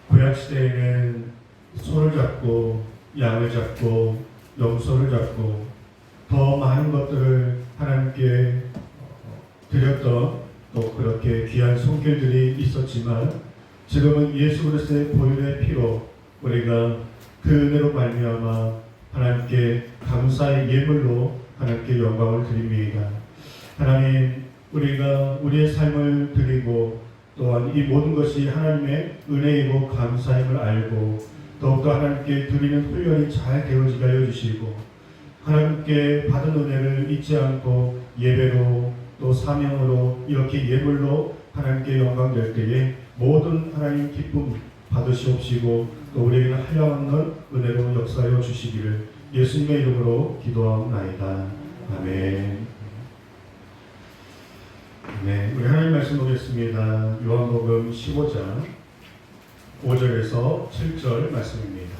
구약시대에는 소를 잡고 양을 잡고 염소를 잡고 더 많은 것들을 하나님께 드렸던 또 그렇게 귀한 손길들이 있었지만 지금은 예수 그리스도의 보혈의 피로 우리가 그 은혜로 말미암아 하나님께 감사의 예물로 하나님께 영광을 드립니다. 하나님, 우리가 우리의 삶을 드리고 또한 이 모든 것이 하나님의 은혜이고 감사임을 알고 더욱더 하나님께 드리는 훈련이 잘 되어지게 하여 주시고 하나님께 받은 은혜를 잊지 않고 예배로 또 사명으로 이렇게 예물로 하나님께 영광 될 때에 모든 하나님 기쁨 받으시옵시고 또 우리에게는 한량없는 은혜로 역사하여 주시기를 예수님의 이름으로 기도하옵나이다. 아멘. 네, 우리 하나님 말씀 보겠습니다. 요한복음 15장 5절에서 7절 말씀입니다.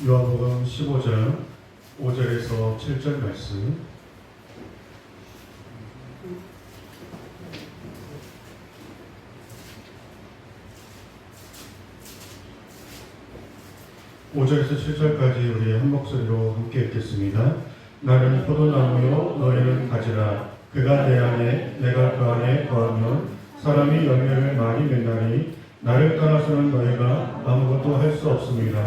요한복음 15장 5절에서 7절 말씀. (5절에서) 7절까지 우리 한 목소리로 함께 읽겠습니다. 나는 포도나무요 너희는 가지라. 그가 내 안에 내가 그 안에 거하면 사람이 열매를 많이 맺나니 나를 떠나서는 너희가 아무것도 할 수 없습니다.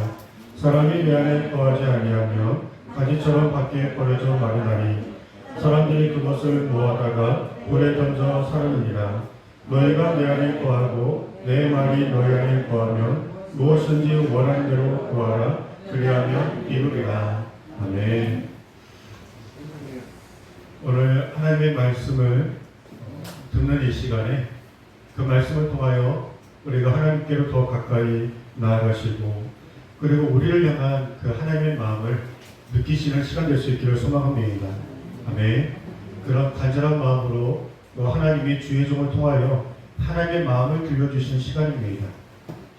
사람이 내 안에 거하지 아니하면 가지처럼 밖에 버려져 마르나니 사람들이 그것을 모아다가 불에 던져 사르느니라. 너희가 내 안에 거하고 내 말이 너희 안에 거하면 무엇인지 원하는 대로 구하라. 그리하면 이루리라. 아멘. 오늘 하나님의 말씀을 듣는 이 시간에 그 말씀을 통하여 우리가 하나님께로 더 가까이 나아가시고 그리고 우리를 향한 그 하나님의 마음을 느끼시는 시간 될 수 있기를 소망합니다. 아멘. 그런 간절한 마음으로 또 하나님이 주의 종을 통하여 하나님의 마음을 들려주시는 시간입니다.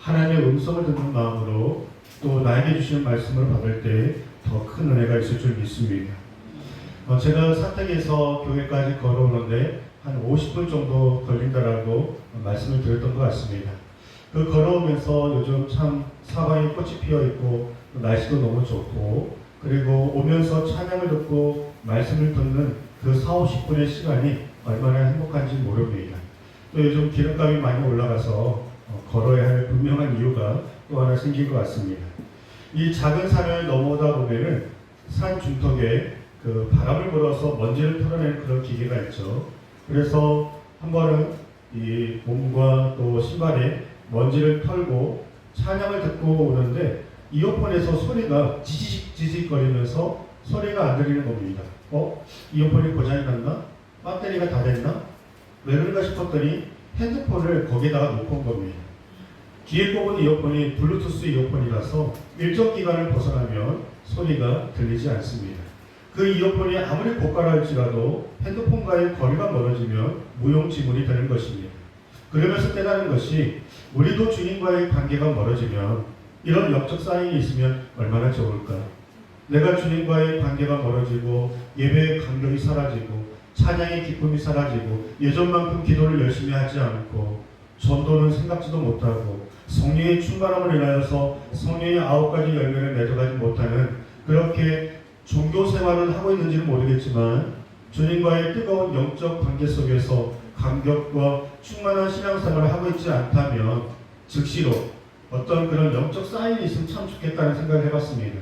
하나님의 음성을 듣는 마음으로 또 나에게 주시는 말씀을 받을 때 더 큰 은혜가 있을 줄 믿습니다. 제가 사택에서 교회까지 걸어오는데 한 50분 정도 걸린다라고 말씀을 드렸던 것 같습니다. 그 걸어오면서 요즘 참 사방에 꽃이 피어 있고 날씨도 너무 좋고 그리고 오면서 찬양을 듣고 말씀을 듣는 그 4, 50분의 시간이 얼마나 행복한지 모릅니다. 또 요즘 기름값이 많이 올라가서 걸어야 할 분명한 이유가 또 하나 생긴 것 같습니다. 이 작은 산을 넘어오다 보면은 산 중턱에 그 바람을 불어서 먼지를 털어내는 그런 기계가 있죠. 그래서 한 번은 이 몸과 또 신발에 먼지를 털고 찬양을 듣고 오는데 이어폰에서 소리가 지지직 거리면서 소리가 안 들리는 겁니다. 이어폰이 고장이 났나? 배터리가 다 됐나? 왜 그런가 싶었더니 핸드폰을 거기다가 놓고 온 겁니다. 귀에 꼽은 이어폰이 블루투스 이어폰이라서 일정 기간을 벗어나면 소리가 들리지 않습니다. 그 이어폰이 아무리 고가할지라도 핸드폰과의 거리가 멀어지면 무용지물이 되는 것입니다. 그러면서 깨달은 것이 우리도 주님과의 관계가 멀어지면 이런 영적 사인이 있으면 얼마나 좋을까. 내가 주님과의 관계가 멀어지고 예배의 감격이 사라지고 찬양의 기쁨이 사라지고 예전만큼 기도를 열심히 하지 않고 전도는 생각지도 못하고 성령의 충만함을 인하여서 성령의 9가지 열매를 맺어가지 못하는 그렇게 종교 생활을 하고 있는지는 모르겠지만 주님과의 뜨거운 영적 관계 속에서 감격과 충만한 신앙생활을 하고 있지 않다면 즉시로 어떤 그런 영적 사인이 있으면 참 좋겠다는 생각을 해봤습니다.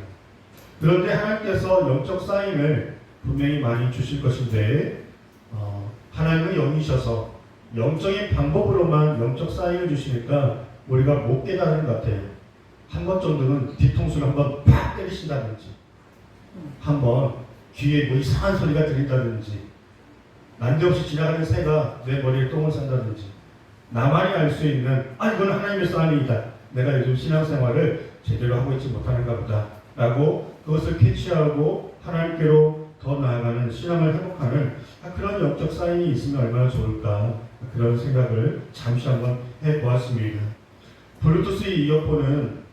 그런데 하나님께서 영적 사인을 분명히 많이 주실 것인데 하나님은 영이셔서 영적인 방법으로만 영적 사인을 주시니까 우리가 못 깨달은 것 같아요. 한 번 정도는 뒤통수를 한번 팍 때리신다든지 한번 귀에 뭐 이상한 소리가 들린다든지 난데없이 지나가는 새가 내 머리에 똥을 싼다든지 나만이 알 수 있는 이건 하나님의 사인이다. 내가 요즘 신앙생활을 제대로 하고 있지 못하는가 보다 라고 그것을 캐치하고 하나님께로 더 나아가는 신앙을 회복하는 그런 영적 사인이 있으면 얼마나 좋을까 그런 생각을 잠시 한번 해보았습니다. 블루투스 이어폰은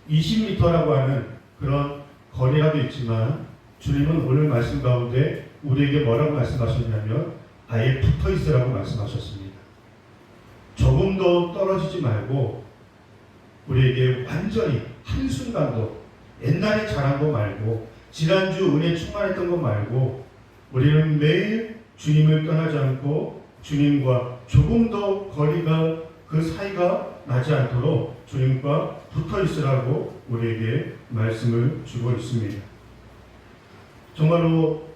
20m라고 하는 그런 거리라도 있지만 주님은 오늘 말씀 가운데 우리에게 뭐라고 말씀하셨냐면 아예 붙어 있으라고 말씀하셨습니다. 조금도 떨어지지 말고 우리에게 완전히 한순간도 옛날에 잘한 거 말고 지난주 은혜 충만했던 거 말고 우리는 매일 주님을 떠나지 않고 주님과 조금 더 거리가 그 사이가 나지 않도록 주님과 붙어 있으라고 우리에게 말씀을 주고 있습니다. 정말로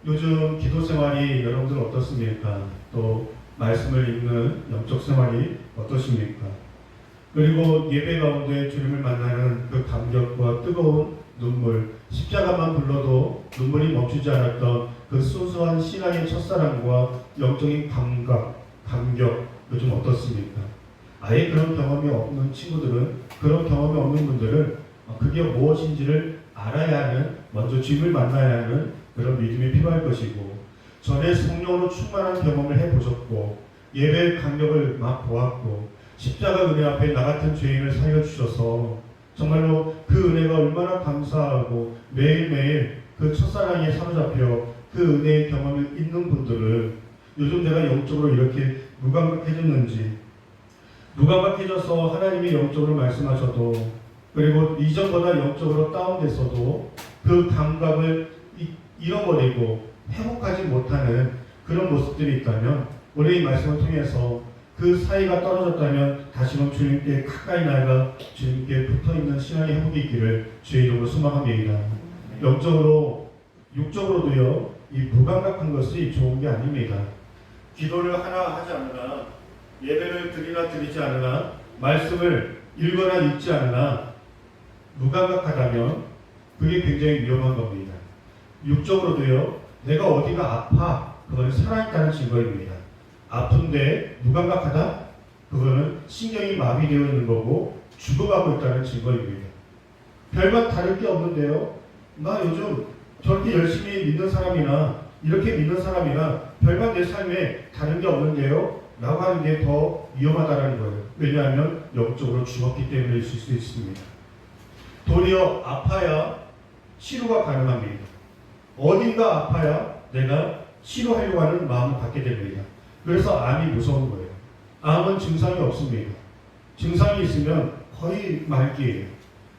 요즘 기도 생활이 여러분들 어떻습니까? 또 말씀을 읽는 영적 생활이 어떠십니까? 그리고 예배 가운데 주님을 만나는 그 감격과 뜨거운 눈물, 십자가만 불러도 눈물이 멈추지 않았던 그 소소한 신앙의 첫사랑과 영적인 감격, 요즘 어떻습니까? 아예 그런 경험이 없는 친구들은, 그런 경험이 없는 분들은 그게 무엇인지를 알아야 하는, 먼저 주님을 만나야 하는 그런 믿음이 필요할 것이고, 전에 성령으로 충만한 경험을 해보셨고 예배의 감격을 막 보았고 십자가 은혜 앞에 나 같은 죄인을 살려주셔서 정말로 그 은혜가 얼마나 감사하고 매일매일 그 첫사랑에 사로잡혀 그 은혜의 경험을 있는 분들은 요즘 내가 영적으로 이렇게 무감각해졌는지, 무감각해져서 하나님이 영적으로 말씀하셔도 그리고 이전보다 영적으로 다운돼서도 그 감각을 잃어버리고 회복하지 못하는 그런 모습들이 있다면 우리 이 말씀을 통해서 그 사이가 떨어졌다면 다시금 주님께 가까이 나아가 주님께 붙어있는 신앙의 회복이 있기를 주의 이름으로 소망합니다. 영적으로 육적으로도요 이 무감각한 것이 좋은 게 아닙니다. 기도를 하나 하지 않으나 예배를 드리나 드리지 않으나 말씀을 읽거나 읽지 않으나 무감각하다면 그게 굉장히 위험한 겁니다. 육적으로도요 내가 어디가 아파 그거는 살아있다는 증거입니다. 아픈데 무감각하다? 그거는 신경이 마비되어 있는 거고 죽어가고 있다는 증거입니다. 별반 다를 게 없는데요. 나 요즘 저렇게 열심히 믿는 사람이나 이렇게 믿는 사람이나 별반 내 삶에 다른 게 없는데요. 라고 하는 게 더 위험하다는 거예요. 왜냐하면 영적으로 죽었기 때문에 있을 수 있습니다. 도리어 아파야 치료가 가능합니다. 어딘가 아파야 내가 치료하려고 하는 마음을 갖게 됩니다. 그래서 암이 무서운 거예요. 암은 증상이 없습니다. 증상이 있으면 거의 말기예요.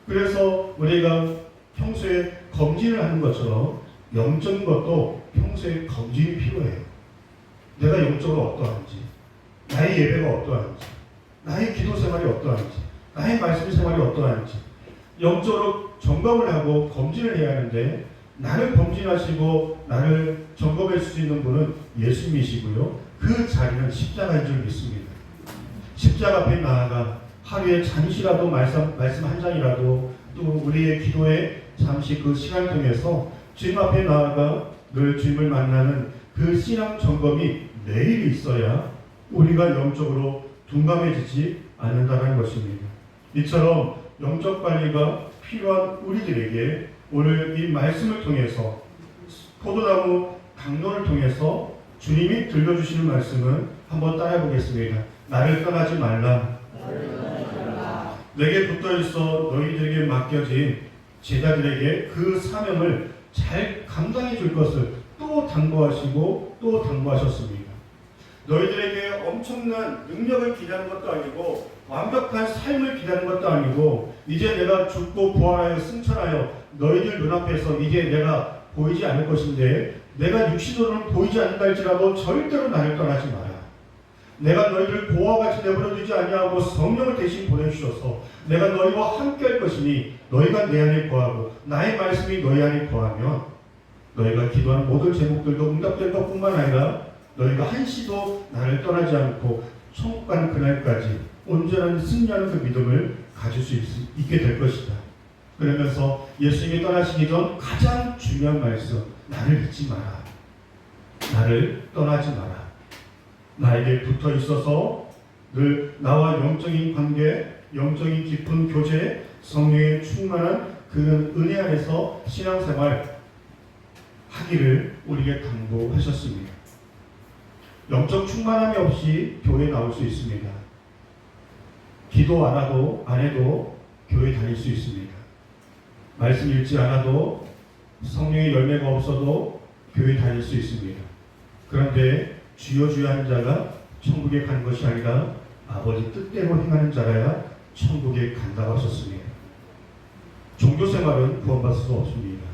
그래서 우리가 평소에 검진을 하는 것처럼 영적인 것도 평소에 검진이 필요해요. 내가 영적으로 어떠한지, 나의 예배가 어떠한지, 나의 기도 생활이 어떠한지, 나의 말씀 생활이 어떠한지 영적으로 점검을 하고 검진을 해야 하는데, 나를 검진하시고 나를 점검할 수 있는 분은 예수님이시고요. 그 자리는 십자가인 줄 믿습니다. 십자가 앞에 나아가 하루에 잠시라도 말씀 한 장이라도, 또 우리의 기도에 잠시 그 시간을 통해서 주님 앞에 나아가 늘 주님을 만나는 그 신앙 점검이 매일 있어야 우리가 영적으로 둔감해지지 않는다는 것입니다. 이처럼 영적 관리가 필요한 우리들에게 오늘 이 말씀을 통해서, 포도나무 강론을 통해서 주님이 들려주시는 말씀은 한번 따라해 보겠습니다. 나를 떠나지 말라. 내게 붙어있어 너희들에게 맡겨진 제자들에게 그 사명을 잘 감당해 줄 것을 또 당부하시고 또 당부하셨습니다. 너희들에게 엄청난 능력을 기대하는 것도 아니고 완벽한 삶을 기대하는 것도 아니고, 이제 내가 죽고 부활하여 승천하여 너희들 눈앞에서 이제 내가 보이지 않을 것인데, 내가 육신으로는 보이지 않는다 할지라도 절대로 나를 떠나지 마라. 내가 너희를 보호와 같이 내버려두지 아니하고 성령을 대신 보내주셔서 내가 너희와 함께 할 것이니, 너희가 내 안에 거하고 나의 말씀이 너희 안에 거하면 너희가 기도하는 모든 제목들도 응답될 것뿐만 아니라 너희가 한시도 나를 떠나지 않고 천국 가는 그날까지 온전한 승리하는 그 믿음을 가질 수 있게 될 것이다. 그러면서 예수님이 떠나시기 전 가장 중요한 말씀, 나를 잊지 마라. 나를 떠나지 마라. 나에게 붙어 있어서 늘 나와 영적인 관계, 영적인 깊은 교제, 성령의 충만한 그 은혜 안에서 신앙생활 하기를 우리에게 당부하셨습니다. 영적 충만함이 없이 교회에 나올 수 있습니다. 기도 안 해도 교회 다닐 수 있습니다. 말씀 읽지 않아도, 성령의 열매가 없어도 교회 다닐 수 있습니다. 그런데 주여 주여 하는 자가 천국에 가는 것이 아니라 아버지 뜻대로 행하는 자라야 천국에 간다고 하셨습니다. 종교생활은 구원받을 수 없습니다.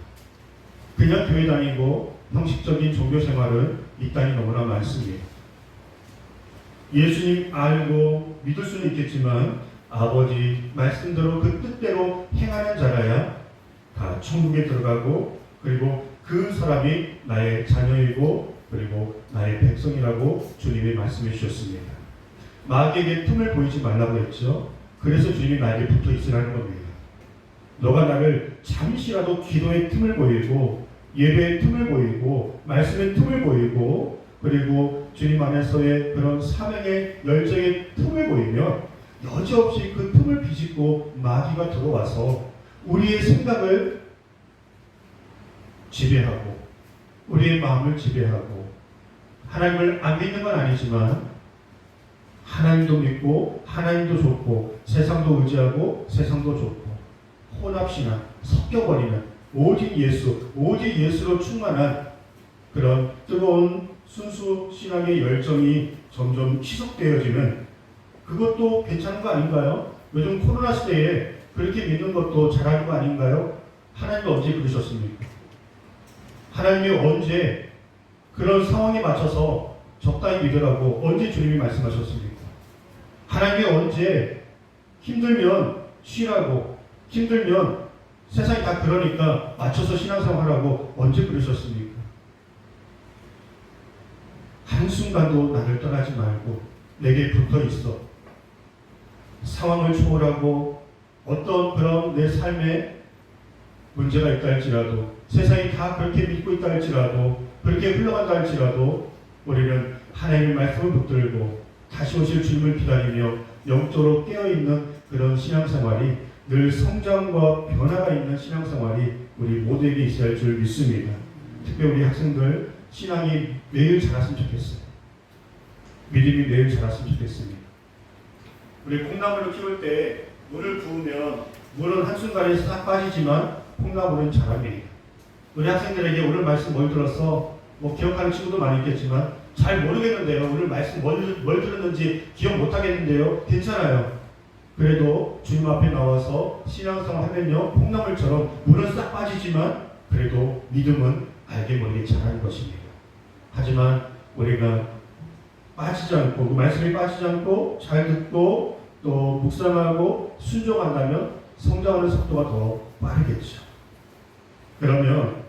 그냥 교회 다니고 형식적인 종교생활은 이 땅이 너무나 많습니다. 예수님 알고 믿을 수는 있겠지만 아버지 말씀대로 그 뜻대로 행하는 자라야 다 천국에 들어가고, 그리고 그 사람이 나의 자녀이고 그리고 나의 백성이라고 주님이 말씀해 주셨습니다. 마귀에게 틈을 보이지 말라고 했죠. 그래서 주님이 나에게 붙어 있으라는 겁니다. 너가 나를 잠시라도 기도의 틈을 보이고, 예배의 틈을 보이고, 말씀의 틈을 보이고, 그리고 주님 안에서의 그런 사명의 열정의 틈을 보이면 여지없이 그 틈을 비집고 마귀가 들어와서 우리의 생각을 지배하고 우리의 마음을 지배하고, 하나님을 안 믿는 건 아니지만 하나님도 믿고 하나님도 좋고 세상도 의지하고 세상도 좋고 혼합신앙, 섞여버리는 오직 예수로 충만한 그런 뜨거운 순수 신앙의 열정이 점점 희석되어지는, 그것도 괜찮은 거 아닌가요? 요즘 코로나 시대에 그렇게 믿는 것도 잘하는 거 아닌가요? 하나님이 언제 그러셨습니까? 하나님이 언제 그런 상황에 맞춰서 적당히 믿으라고 언제 주님이 말씀하셨습니까? 하나님이 언제 힘들면 쉬라고, 힘들면 세상이 다 그러니까 맞춰서 신앙생활하라고 언제 그러셨습니까? 한순간도 나를 떠나지 말고 내게 붙어 있어. 상황을 초월하고 어떤 그런 내 삶에 문제가 있다 할지라도, 세상이 다 그렇게 믿고 있다 할지라도, 그렇게 흘러간다 할지라도 우리는 하나님의 말씀을 붙들고 다시 오실 주님을 기다리며 영적으로 깨어있는 그런 신앙생활이, 늘 성장과 변화가 있는 신앙생활이 우리 모두에게 있어야 할 줄 믿습니다. 특별히 우리 학생들 신앙이 매일 자랐으면 좋겠어요. 믿음이 매일 자랐으면 좋겠습니다. 우리 콩나물을 키울 때 물을 부으면 물은 한순간에 싹 빠지지만 콩나물은 자랍니다. 우리 학생들에게 오늘 말씀 뭘 들었어? 뭐 기억하는 친구도 많이 있겠지만 잘 모르겠는데요. 오늘 말씀 뭘 들었는지 기억 못하겠는데요. 괜찮아요. 그래도 주님 앞에 나와서 신앙생활 하면요, 콩나물처럼 물은 싹 빠지지만 그래도 믿음은 알게 모르게 자라는 것입니다. 하지만 우리가 빠지지 않고, 그 말씀이 빠지지 않고 잘 듣고 또 묵상하고 순종한다면 성장하는 속도가 더 빠르겠죠. 그러면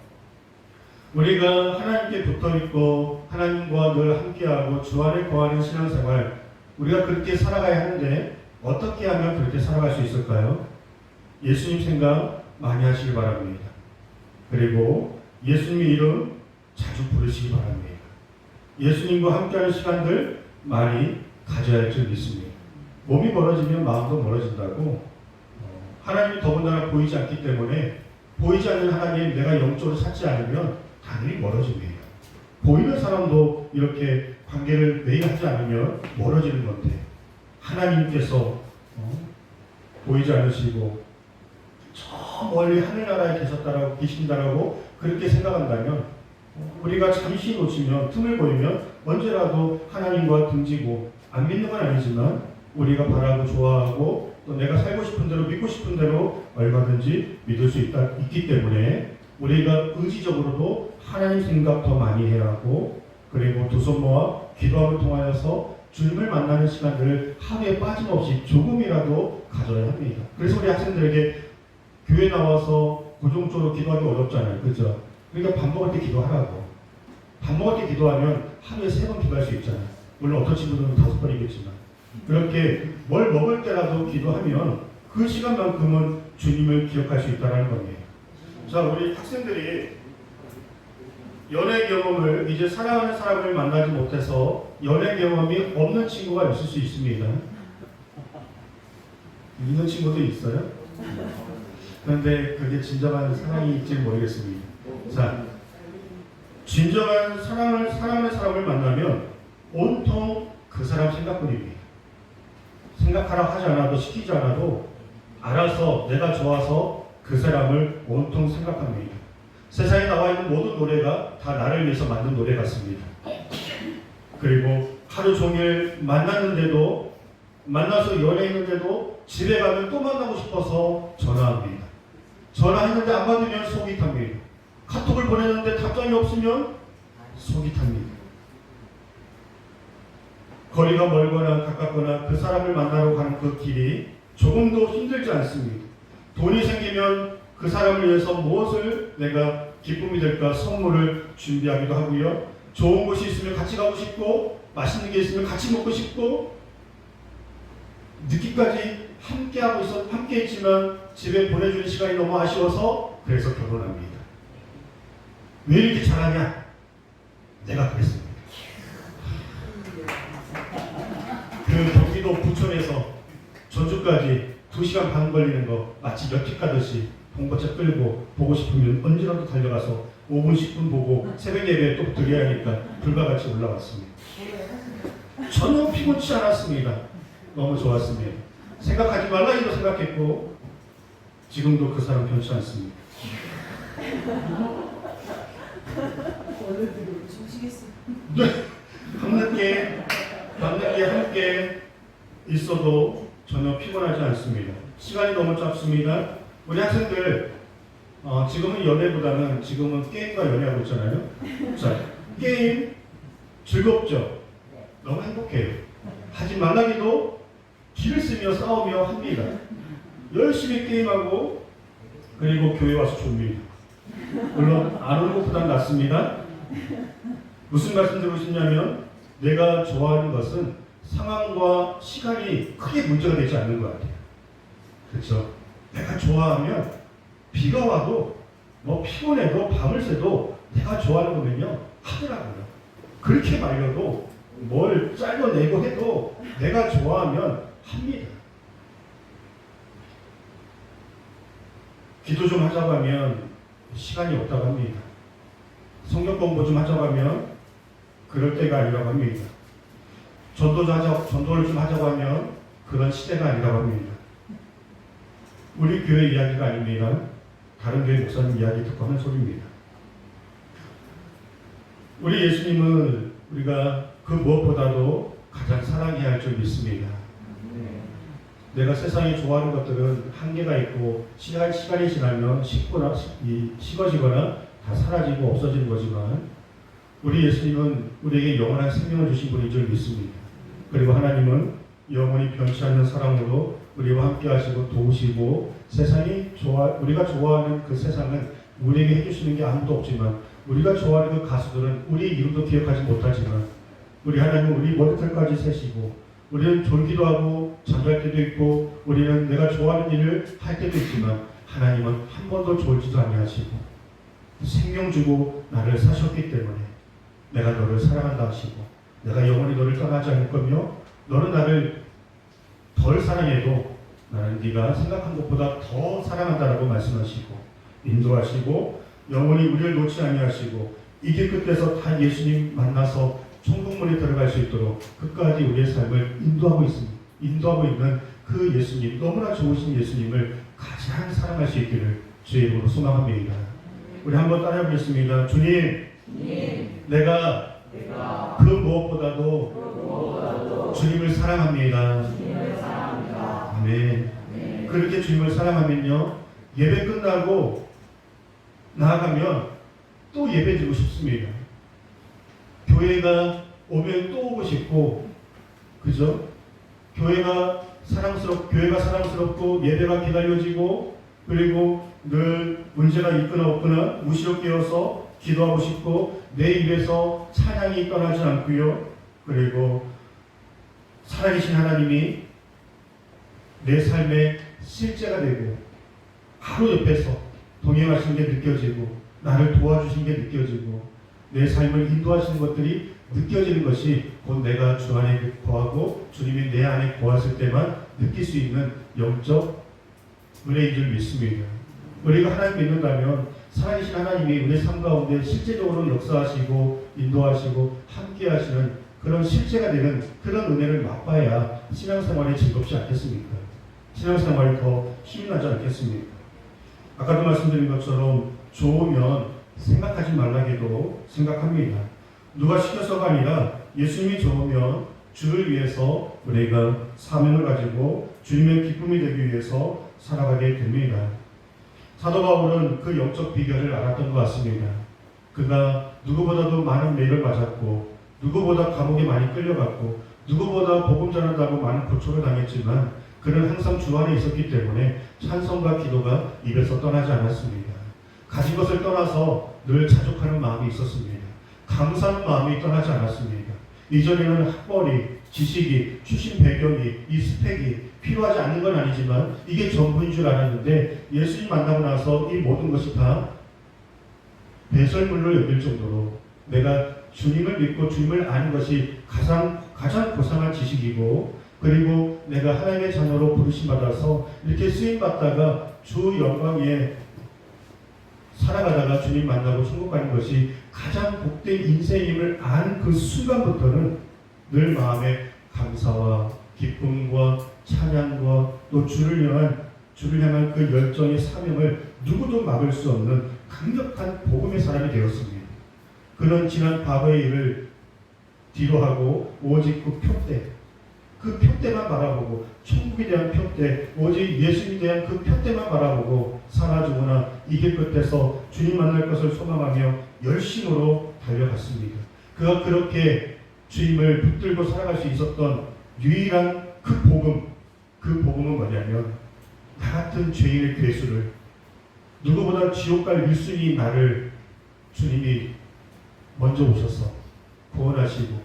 우리가 하나님께 붙어있고 하나님과 늘 함께하고 주 안에 거하는 신앙생활, 우리가 그렇게 살아가야 하는데 어떻게 하면 그렇게 살아갈 수 있을까요? 예수님 생각 많이 하시기 바랍니다. 그리고 예수님의 이름 자주 부르시기 바랍니다. 예수님과 함께하는 시간들 많이 가져야 할 줄 믿습니다. 몸이 멀어지면 마음도 멀어진다고, 하나님이 더군다나 보이지 않기 때문에 보이지 않는 하나님 내가 영적으로 찾지 않으면 당연히 멀어집니다. 보이는 사람도 이렇게 관계를 매일 하지 않으면 멀어지는 건데, 하나님께서 보이지 않으시고 저 멀리 하늘나라에 계신다라고 그렇게 생각한다면, 우리가 잠시 놓치면, 틈을 보이면 언제라도 하나님과 등지고, 안 믿는 건 아니지만 우리가 바라고 좋아하고 또 내가 살고 싶은 대로 믿고 싶은 대로 얼마든지 믿을 수 있기 때문에 우리가 의지적으로도 하나님 생각 더 많이 해야 하고, 그리고 두 손 모아 기도함을 통하여서 주님을 만나는 시간들을 하루에 빠짐없이 조금이라도 가져야 합니다. 그래서 우리 학생들에게 교회 나와서 고정적으로 기도하기 어렵잖아요. 그죠? 그러니까 밥 먹을 때 기도하라고. 밥 먹을 때 기도하면 하루에 3번 기도할 수 있잖아요. 물론 어떤 친구들은 5번이겠지만. 그렇게 뭘 먹을 때라도 기도하면 그 시간만큼은 주님을 기억할 수 있다는 겁니다. 자, 우리 학생들이 연애 경험을, 이제 사랑하는 사람을 만나지 못해서 연애 경험이 없는 친구가 있을 수 있습니다. 있는 친구도 있어요? 그런데 그게 진정한 사랑일지 모르겠습니다. 자, 진정한 사랑하는 사람을 만나면 온통 그 사람 생각뿐입니다. 생각하라고 하지 않아도, 시키지 않아도 알아서 내가 좋아서 그 사람을 온통 생각합니다. 세상에 나와 있는 모든 노래가 다 나를 위해서 만든 노래 같습니다. 그리고 하루 종일 만나서 연애했는데도 집에 가면 또 만나고 싶어서 전화합니다. 전화했는데 안 받으면 속이 탑니다. 카톡을 보냈는데 답장이 없으면 속이 탑니다. 거리가 멀거나 가깝거나 그 사람을 만나러 가는 그 길이 조금도 힘들지 않습니다. 돈이 생기면 그 사람을 위해서 무엇을 내가 기쁨이 될까 선물을 준비하기도 하고요. 좋은 곳이 있으면 같이 가고 싶고, 맛있는 게 있으면 같이 먹고 싶고, 늦기까지 함께 있지만 집에 보내주는 시간이 너무 아쉬워서 그래서 결혼합니다. 왜 이렇게 잘하냐? 내가 그랬습니다. 그 경기도 부천에서 전주까지 2시간 반 걸리는 거 마치 여행 가듯이 봉고차 끌고 보고 싶으면 언제라도 달려가서 5분 10분 보고 새벽 예배에 또 드려야 하니까 불과 같이 올라왔습니다. 전혀 피곤치 않았습니다. 너무 좋았습니다. 생각하지 말라기도 생각했고, 지금도 그 사람 변치 않습니다. 밤늦게 함께 있어도 전혀 피곤하지 않습니다. 시간이 너무 짧습니다. 우리 학생들 지금은 연애보다는 지금은 게임과 연애하고 있잖아요. 자, 게임 즐겁죠? 너무 행복해요. 하지 말라기도 길을 쓰며 싸우며 합니다. 열심히 게임하고, 그리고 교회 와서 줍니다. 물론 안 오는 것보다는 낫습니다. 무슨 말씀 드리고 싶냐면, 내가 좋아하는 것은 상황과 시간이 크게 문제가 되지 않는 것 같아요. 그렇죠? 내가 좋아하면 비가 와도 뭐 피곤해도 밤을 새도 내가 좋아하는 거면요 하더라고요. 그렇게 말려도 뭘 잘라내고 해도 내가 좋아하면 합니다. 기도 좀 하자고 하면 시간이 없다고 합니다. 성경 공부 좀 하자고 하면 그럴 때가 아니라고 합니다. 전도를 좀 하자고 하면 그런 시대가 아니라고 합니다. 우리 교회 이야기가 아닙니다. 다른 교회 목사님 이야기 듣고 하는 소리입니다. 우리 예수님을 우리가 그 무엇보다도 가장 사랑해야 할 줄 믿습니다. 내가 세상에 좋아하는 것들은 한계가 있고 시간이 지나면 식어지거나 다 사라지고 없어지는 거지만 우리 예수님은 우리에게 영원한 생명을 주신 분인 줄 믿습니다. 그리고 하나님은 영원히 변치 않는 사랑으로 우리와 함께 하시고 도우시고 우리가 좋아하는 그 세상은 우리에게 해주시는 게 아무도 없지만 우리가 좋아하는 그 가수들은 우리 이름도 기억하지 못하지만 우리 하나님은 우리 머리털까지 세시고 우리는 졸기도 하고 잠잘 때도 있고 우리는 내가 좋아하는 일을 할 때도 있지만 하나님은 한 번도 졸지도 아니하시고 생명 주고 나를 사셨기 때문에 내가 너를 사랑한다 하시고 내가 영원히 너를 떠나지 않을 거며 너는 나를 덜 사랑해도 나는 네가 생각한 것보다 더 사랑한다라고 말씀하시고 인도하시고 영원히 우리를 놓지 아니하시고 이 길 끝에서 다 예수님 만나서 천국문에 들어갈 수 있도록 끝까지 우리의 삶을 인도하고 있는 그 예수님, 너무나 좋으신 예수님을 가장 사랑할 수 있기를 주의 이름으로 소망합니다. 우리 한번 따라해 보겠습니다. 주님, 내가 그 무엇보다도 주님을 사랑합니다. 아멘. 그렇게 주님을 사랑하면요, 예배 끝나고 나아가면 또 예배 드리고 싶습니다. 교회가 오면 또 오고 싶고, 그죠? 교회가 사랑스럽고 예배가 기다려지고, 그리고 늘 문제가 있거나 없거나 무시로 깨어서 기도하고 싶고, 내 입에서 찬양이 떠나지 않고요. 그리고 살아계신 하나님이 내 삶의 실제가 되고 바로 옆에서 동행하시는 게 느껴지고 나를 도와주신 게 느껴지고 내 삶을 인도하시는 것들이 느껴지는 것이 곧 내가 주 안에 거하고 주님이 내 안에 거하실 때만 느낄 수 있는 영적 은혜인 줄 믿습니다. 우리가 하나님 믿는다면 살아계신 하나님이 우리 삶 가운데 실제적으로 역사하시고 인도하시고 함께하시는 그런 실제가 되는 그런 은혜를 맛봐야 신앙생활이 즐겁지 않겠습니까? 신앙생활이 더 힘이 나지 않겠습니까? 아까도 말씀드린 것처럼 좋으면 생각하지 말라기도 생각합니다. 누가 시켜서가 아니라 예수님이 좋으면 주를 위해서 우리가 사명을 가지고 주님의 기쁨이 되기 위해서 살아가게 됩니다. 사도 바울은 그 영적 비결을 알았던 것 같습니다. 그가 누구보다도 많은 매를 맞았고 누구보다 감옥에 많이 끌려갔고 누구보다 복음 전한다고 많은 고초를 당했지만 그는 항상 주 안에 있었기 때문에 찬송과 기도가 입에서 떠나지 않았습니다. 가진 것을 떠나서 늘 자족하는 마음이 있었습니다. 감사하는 마음이 떠나지 않았습니다. 이전에는 학벌이, 지식이, 출신 배경이, 이 스펙이 필요하지 않는 건 아니지만 이게 전부인 줄 알았는데 예수님 만나고 나서 이 모든 것이 다 배설물로 여길 정도로 내가 주님을 믿고 주님을 아는 것이 가장 고상한 지식이고 그리고 내가 하나님의 자녀로 부르심받아서 이렇게 쓰임받다가 주 영광에 살아가다가 주님 만나고 천국 가는 것이 가장 복된 인생임을 아는 그 순간부터는 늘 마음에 감사와 기쁨과 찬양과 또 주를 향한 그 열정의 사명을 누구도 막을 수 없는 강력한 복음의 사람이 되었습니다. 그는 지난 과거의 일을 뒤로하고 오직 그 표대만 바라보고 천국에 대한 표대, 오직 예수님에 대한 그 표대만 바라보고 살아주거나 이 길 끝에서 주님 만날 것을 소망하며 열심으로 달려갔습니다. 그가 그렇게 주님을 붙들고 살아갈 수 있었던 유일한 그 복음은 뭐냐면 나 같은 죄인의 괴수를 누구보다 지옥 갈 1순위 나를 주님이 먼저 오셔서 구원하시고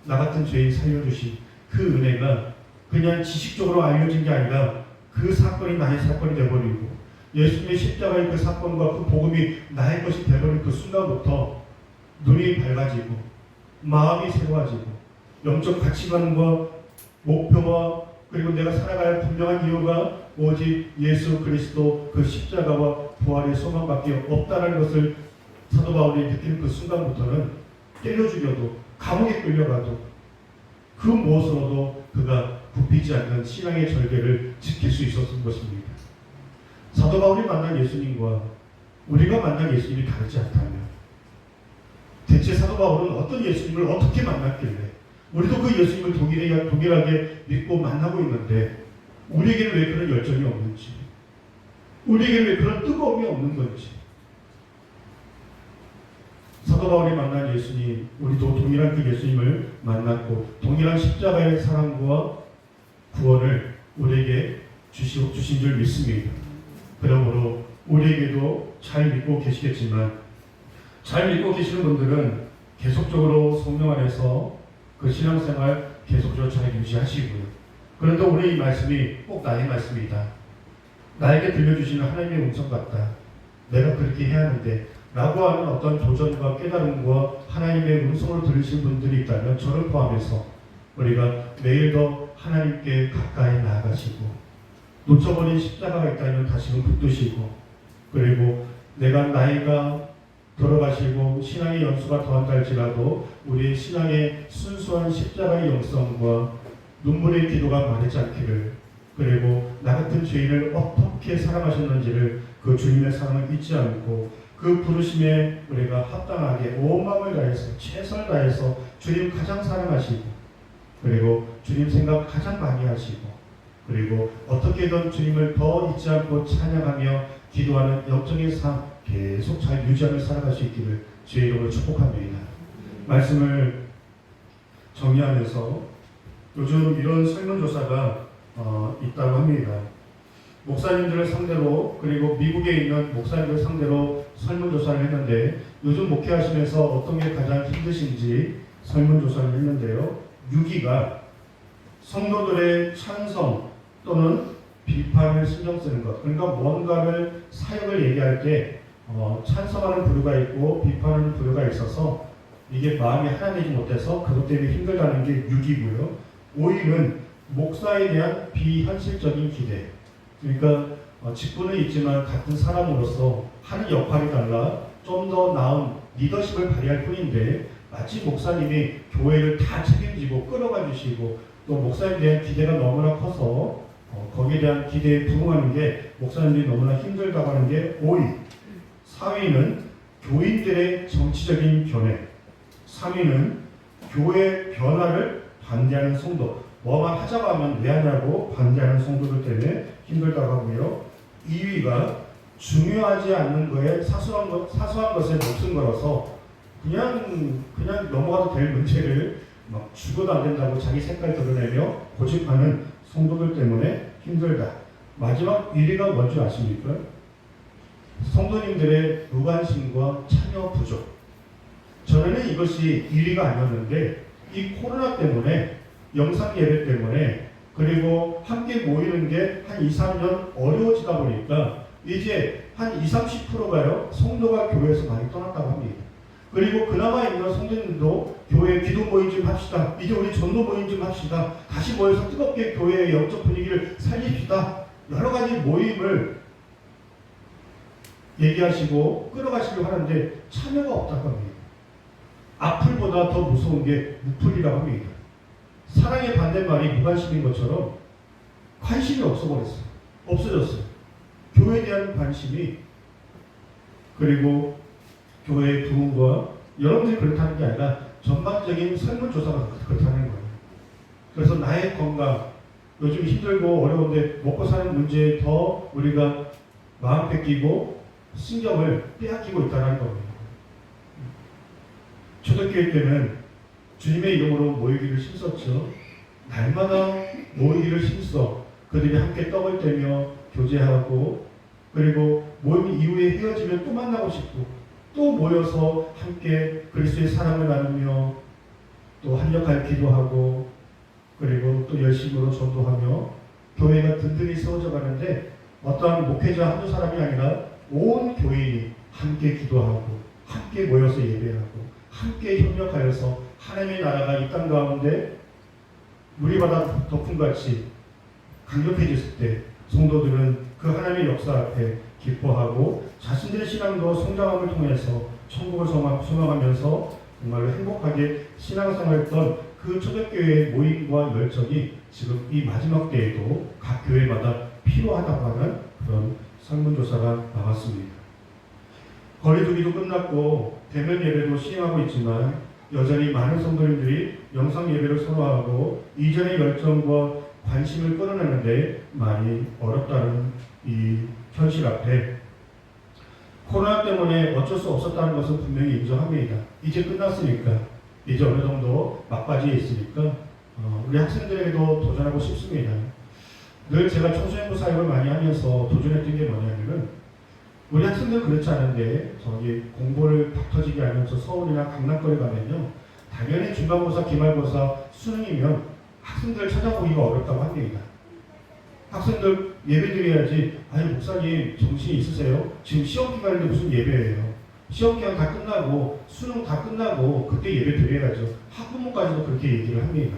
나 같은 죄인 살려주신 그 은혜가 그냥 지식적으로 알려진 게 아니라 그 사건이 나의 사건이 되어버리고 예수님의 십자가의 그 사건과 그 복음이 나의 것이 되어버린 그 순간부터 눈이 밝아지고 마음이 새로워지고 영적 가치관과 목표와 그리고 내가 살아가야 할 분명한 이유가 오직 예수 그리스도 그 십자가와 부활의 소망밖에 없다는 것을 사도 바울이 느끼는 그 순간부터는 때려 죽여도 감옥에 끌려가도 그 무엇으로도 그가 굽히지 않는 신앙의 절개를 지킬 수 있었던 것입니다. 사도 바울이 만난 예수님과 우리가 만난 예수님이 다르지 않다면 대체 대체 사도 바울은 어떤 예수님을 어떻게 만났길래 우리도 그 예수님을 동일하게 믿고 만나고 있는데 우리에게는 왜 그런 열정이 없는지, 우리에게는 왜 그런 뜨거움이 없는 건지. 사도 바울이 만난 예수님, 우리도 동일한 그 예수님을 만났고 동일한 십자가의 사랑과 구원을 우리에게 주신 줄 믿습니다. 그러므로 우리에게도 잘 믿고 계시겠지만, 잘 믿고 계시는 분들은 계속적으로 성령 안에서 그 신앙생활 계속적으로 잘 유지하시고요. 그런데 오늘 이 말씀이 꼭 나의 말씀이다. 나에게 들려주시는 하나님의 음성 같다. 내가 그렇게 해야 하는데 라고 하는 어떤 도전과 깨달음과 하나님의 음성을 들으신 분들이 있다면 저를 포함해서 우리가 매일 더 하나님께 가까이 나아가시고, 놓쳐버린 십자가가 있다면 다시금 붙드시고, 그리고 내가 나이가 들어가시고 신앙의 연수가 더한다 할지라도 우리의 신앙의 순수한 십자가의 영성과 눈물의 기도가 마르지 않기를, 그리고 나 같은 죄인을 어떻게 사랑하셨는지를 그 주님의 사랑을 잊지 않고 그 부르심에 우리가 합당하게 온 마음을 다해서 최선을 다해서 주님 가장 사랑하시고, 그리고 주님 생각 가장 많이 하시고, 그리고 어떻게든 주님을 더 잊지 않고 찬양하며 기도하는 영적인 삶 계속 잘 유지하며 살아갈 수 있기를 주의 이름으로 축복합니다. 말씀을 정리하면서 요즘 이런 설문조사가 있다고 합니다. 목사님들을 상대로, 그리고 미국에 있는 목사님들 상대로 설문조사를 했는데, 요즘 목회하시면서 어떤 게 가장 힘드신지 설문조사를 했는데요. 6위가 성도들의 찬성 또는 비판을 신경 쓰는 것. 그러니까 뭔가를 사역을 얘기할 때 찬성하는 부류가 있고 비판하는 부류가 있어서 이게 마음이 하나 되지 못해서 그것 때문에 힘들다는 게 6위고요. 5위는 목사에 대한 비현실적인 기대. 그러니까 직분은 있지만 같은 사람으로서 하는 역할이 달라 좀 더 나은 리더십을 발휘할 뿐인데, 마치 목사님이 교회를 다 책임지고 끌어가 주시고 또 목사에 대한 기대가 너무나 커서 거기에 대한 기대에 부응하는 게 목사님들이 너무나 힘들다고 하는 게 5위. 4위는 교인들의 정치적인 견해. 3위는 교회 변화를 반대하는 성도. 뭐만 하자고 하면 왜 하냐고 반대하는 성도들 때문에 힘들다고 하고요. 2위가 중요하지 않는 거에 사소한 것에 목숨 걸어서 그냥 넘어가도 될 문제를 막 죽어도 안 된다고 자기 색깔 드러내며 고집하는 성도들 때문에 힘들다. 마지막 1위가 뭔지 아십니까? 성도님들의 무관심과 참여 부족. 전에는 이것이 1위가 아니었는데 이 코로나 때문에, 영상 예배 때문에, 그리고 함께 모이는 게 한 2, 3년 어려워지다 보니까 이제 한 20, 30%가요 성도가 교회에서 많이 떠났다고 합니다. 그리고 그나마 있는 성도님들도 교회 기도 모임 좀 합시다. 이제 우리 전도 모임 좀 합시다. 다시 모여서 뜨겁게 교회의 영적 분위기를 살립시다. 여러 가지 모임을 얘기하시고 끌어가시려고 하는데 참여가 없다고 합니다. 악플보다 더 무서운 게 무플이라고 합니다. 사랑의 반대말이 무관심인 것처럼 관심이 없어졌어요. 교회에 대한 관심이, 그리고 교회의 부흥과, 여러분들이 그렇다는 게 아니라 전반적인 설문조사가 그렇다는 거예요. 그래서 나의 건강, 요즘 힘들고 어려운데 먹고 사는 문제에 더 우리가 마음 뺏기고 신경을 빼앗기고 있다는 겁니다. 초대교회 때는 주님의 이름으로 모이기를 힘썼죠. 날마다 모이기를 힘써 그들이 함께 떡을 떼며 교제하고, 그리고 모임 이후에 헤어지면 또 만나고 싶고 또 모여서 함께 그리스도의 사랑을 나누며 또 한력할 기도하고, 그리고 또 열심으로 전도하며 교회가 든든히 세워져 가는데, 어떠한 목회자 한두 사람이 아니라 온 교인이 함께 기도하고 함께 모여서 예배하고 함께 협력하여서 하나님의 나라가 이 땅 가운데 무리바다 덮음같이 강력해졌을 때 성도들은 그 하나님의 역사 앞에 기뻐하고 자신들의 신앙도 성장함을 통해서 천국을 소망하면서 정말로 행복하게 신앙생활했던 그 초대교회의 모임과 열정이 지금 이 마지막 때에도 각 교회마다 필요하다고 하는 그런 설문조사가 나왔습니다. 거리두기도 끝났고 대면 예배도 시행하고 있지만 여전히 많은 성도님들이 영상 예배를 선호하고 이전의 열정과 관심을 끌어내는데 많이 어렵다는 이 현실 앞에 코로나 때문에 어쩔 수 없었다는 것은 분명히 인정합니다. 이제 끝났으니까, 이제 어느 정도 막바지에 있으니까 우리 학생들에게도 도전하고 싶습니다. 늘 제가 청소년부 사역을 많이 하면서 도전했던 게 뭐냐면은 우리 학생들 그렇지 않은데 저기 공부를 박터지게 하면서 서울이나 강남거리 가면요, 당연히 중간고사, 기말고사, 수능이면 학생들 찾아보기가 어렵다고 합니다. 학생들 예배 드려야지. 아니 목사님 정신이 있으세요? 지금 시험 기간인데 무슨 예배예요? 시험 기간 다 끝나고 수능 다 끝나고 그때 예배 드려야죠. 학부모까지도 그렇게 얘기를 합니다.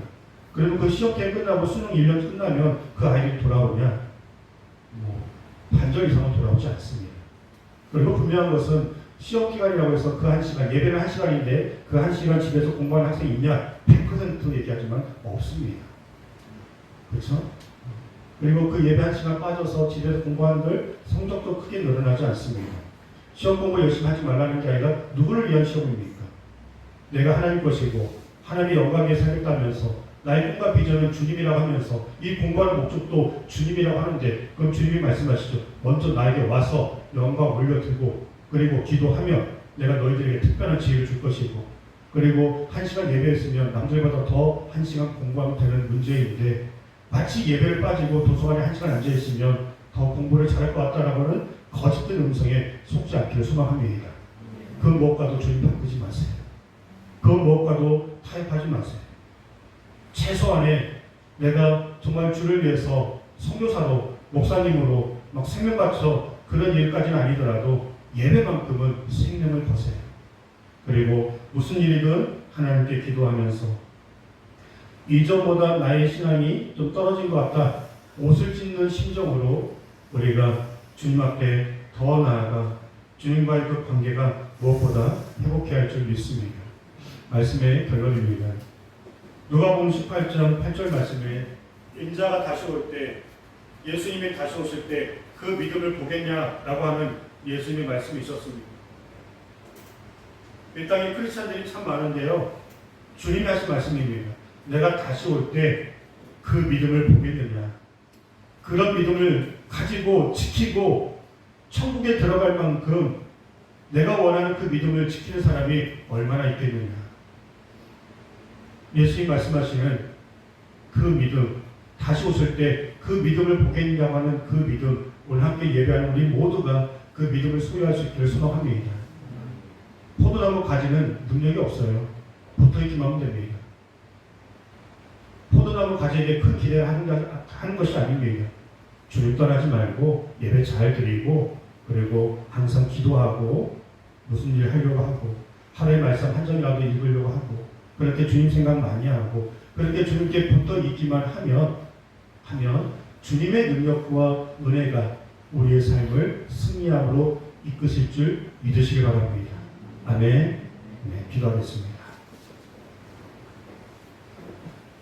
그리고 그 시험 기간 끝나고 수능 1년 끝나면 그 아이들이 돌아오냐? 반절 이상은 돌아오지 않습니다. 그리고 분명한 것은 시험 기간이라고 해서 그 한 시간, 예배는 한 시간인데 그 한 시간 집에서 공부하는 학생이 있냐? 100% 얘기하지만 없습니다. 그렇죠? 그리고 그 예배 한 시간 빠져서 집에서 공부하는들 성적도 크게 늘어나지 않습니다. 시험 공부 열심히 하지 말라는 게 아니라 누구를 위한 시험입니까? 내가 하나님 것이고 하나님의 영광에 살겠다면서 나의 꿈과 비전은 주님이라고 하면서 이 공부하는 목적도 주님이라고 하는데, 그럼 주님이 말씀하시죠. 먼저 나에게 와서 영광 올려드리고 그리고 기도하며 내가 너희들에게 특별한 지혜를 줄 것이고, 그리고 한 시간 예배했으면 남들보다 더 한 시간 공부하면 되는 문제인데 마치 예배를 빠지고 도서관에 한 시간 앉아있으면 더 공부를 잘할 것 같다라고 하는 거짓된 음성에 속지 않기를 소망합니다. 그 무엇과도 주님 바꾸지 마세요. 그 무엇과도 타협하지 마세요. 최소한의 내가 정말 주를 위해서 선교사로 목사님으로 막 생명 바쳐 그런 일까지는 아니더라도 예배만큼은 생명을 거세요. 그리고 무슨 일이든 하나님께 기도하면서 이전보다 나의 신앙이 좀 떨어진 것 같다, 옷을 찢는 심정으로 우리가 주님 앞에 더 나아가 주님과의 그 관계가 무엇보다 회복해야 할 줄 믿습니다. 말씀의 결론입니다. 누가복음 18장 8절 말씀에 인자가 다시 올 때, 예수님이 다시 오실 때 그 믿음을 보겠냐라고 하는 예수님의 말씀이 있었습니다. 이 땅에 크리스찬들이 참 많은데요, 주님이 하신 말씀입니다. 내가 다시 올 때 그 믿음을 보겠느냐, 그런 믿음을 가지고 지키고 천국에 들어갈 만큼 내가 원하는 그 믿음을 지키는 사람이 얼마나 있겠느냐. 예수님 말씀하시는 그 믿음, 다시 오실 때 그 믿음을 보겠냐고 하는 그 믿음, 오늘 함께 예배하는 우리 모두가 그 믿음을 소유할 수 있기를 소망합니다. 포도나무 가지는 능력이 없어요. 붙어있기만 하면 됩니다. 포도나무 가지에게 큰 기대를 하는 것이 아닙니다. 주님 떠나지 말고 예배 잘 드리고 그리고 항상 기도하고 무슨 일 하려고 하고 하루에 말씀 한 장이라도 읽으려고 하고 그렇게 주님 생각 많이 하고 그렇게 주님께 붙어 있기만 하면 주님의 능력과 은혜가 우리의 삶을 승리함으로 이끄실 줄 믿으시기 바랍니다. 아멘. 네, 기도하겠습니다.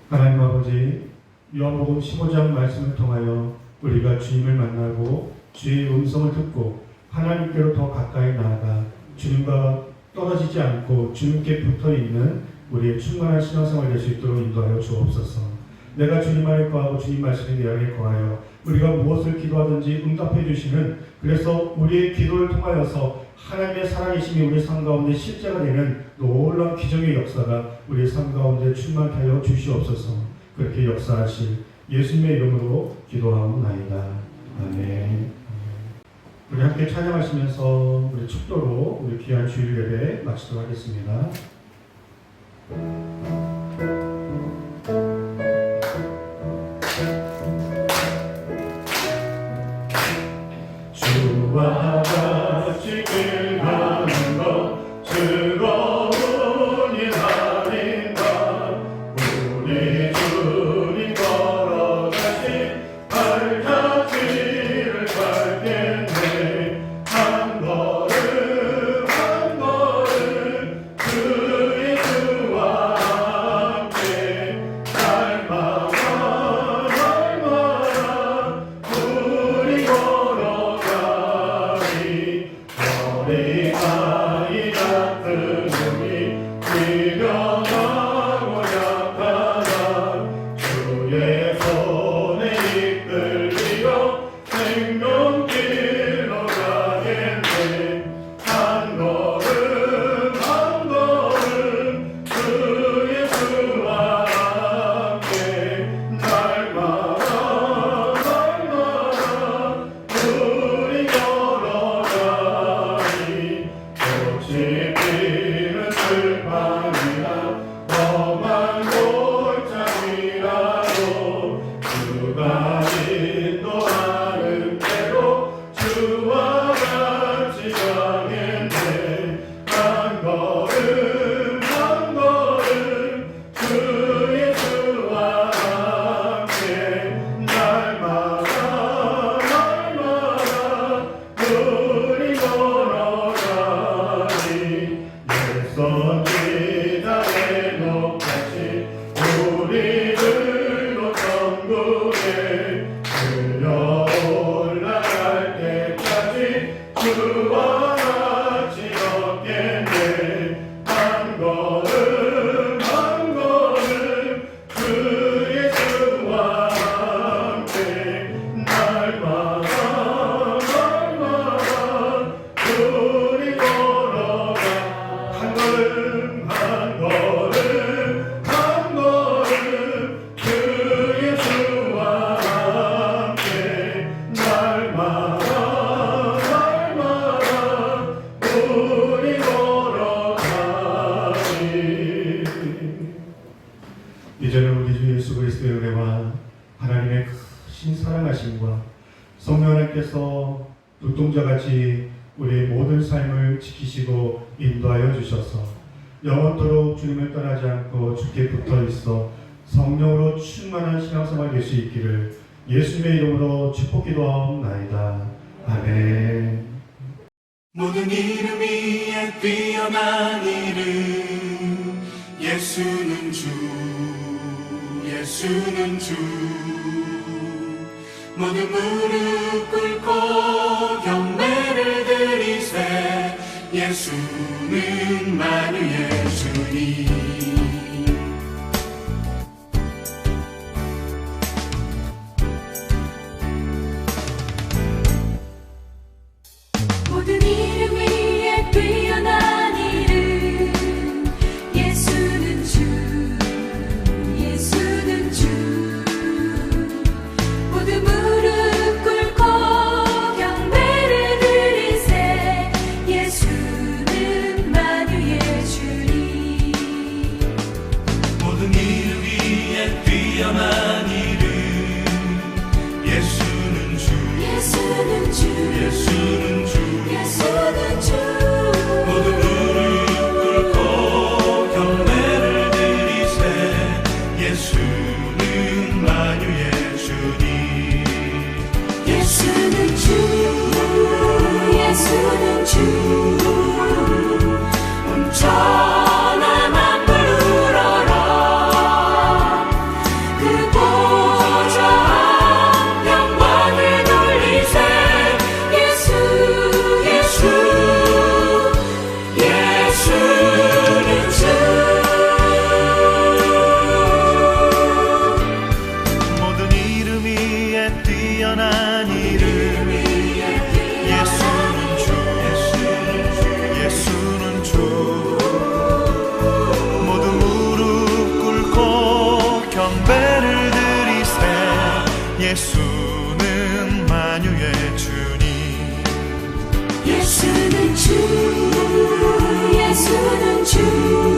하나님 아버지, 요한복음 15장 말씀을 통하여 우리가 주님을 만나고 주의 음성을 듣고 하나님께로 더 가까이 나아가 주님과 떨어지지 않고 주님께 붙어있는 우리의 충만한 신앙생활 될 수 있도록 인도하여 주옵소서. 내가 주님 안에 거하고 주님 말씀에 내 안에 거하여 우리가 무엇을 기도하든지 응답해 주시는, 그래서 우리의 기도를 통하여서 하나님의 살아계심이 우리 삶 가운데 실제가 되는 놀라운 기적의 역사가 우리 삶 가운데 충만하여 주시옵소서. 그렇게 역사하실 예수님의 이름으로 기도하옵나이다. 아멘. 우리 함께 찬양하시면서 우리 축도로 우리 귀한 주일 예배 마치도록 하겠습니다. 주와 같이 길 가는 것 즐거운 일 아닌가. 우리 주님 걸어가신 발자취를 밟겠네. 한 걸음 한 걸음 그 예수와 이제는 우리 주 예수 그리스도의 은혜와 하나님의 크신 사랑하심과 성령 하나님께서 눈동자같이 우리의 모든 삶을 지키시고 인도하여 주셔서 영원토록 주님을 떠나지 않고 주께 붙어 있어 성령으로 충만한 신앙생활 될 수 있기를 예수님의 이름으로 축복기도하옵나이다. 아멘. 모든 이름 위에 뛰어난 이름 예수는 주 예수는 주 모든 무릎 꿇고 경배를 드리세 예수는 만유의 주님 모든 이름 위에 뛰어난 이름 예수는 주 예수는 주 모든 무릎 꿇고 경배를 드리세 예수는 만유의 주님 모든 이름 위에 뛰어난 이름 예수는 주 예수는 주 예수는 주 예수는 주 모든 무릎 꿇고 경배를 드리세 예수는 만유의 주님 예수는 주 예수는 주 온천하 만물 울어라 그 보좌 영광을 돌리세 예수 예수 예수는 주 모든 이름 위에 뛰어난 이름 예수는 주 예수는 주 모든 무릎 꿇고 경배를 드리세 예수는 만유의 주님 예수는 주 예수는 주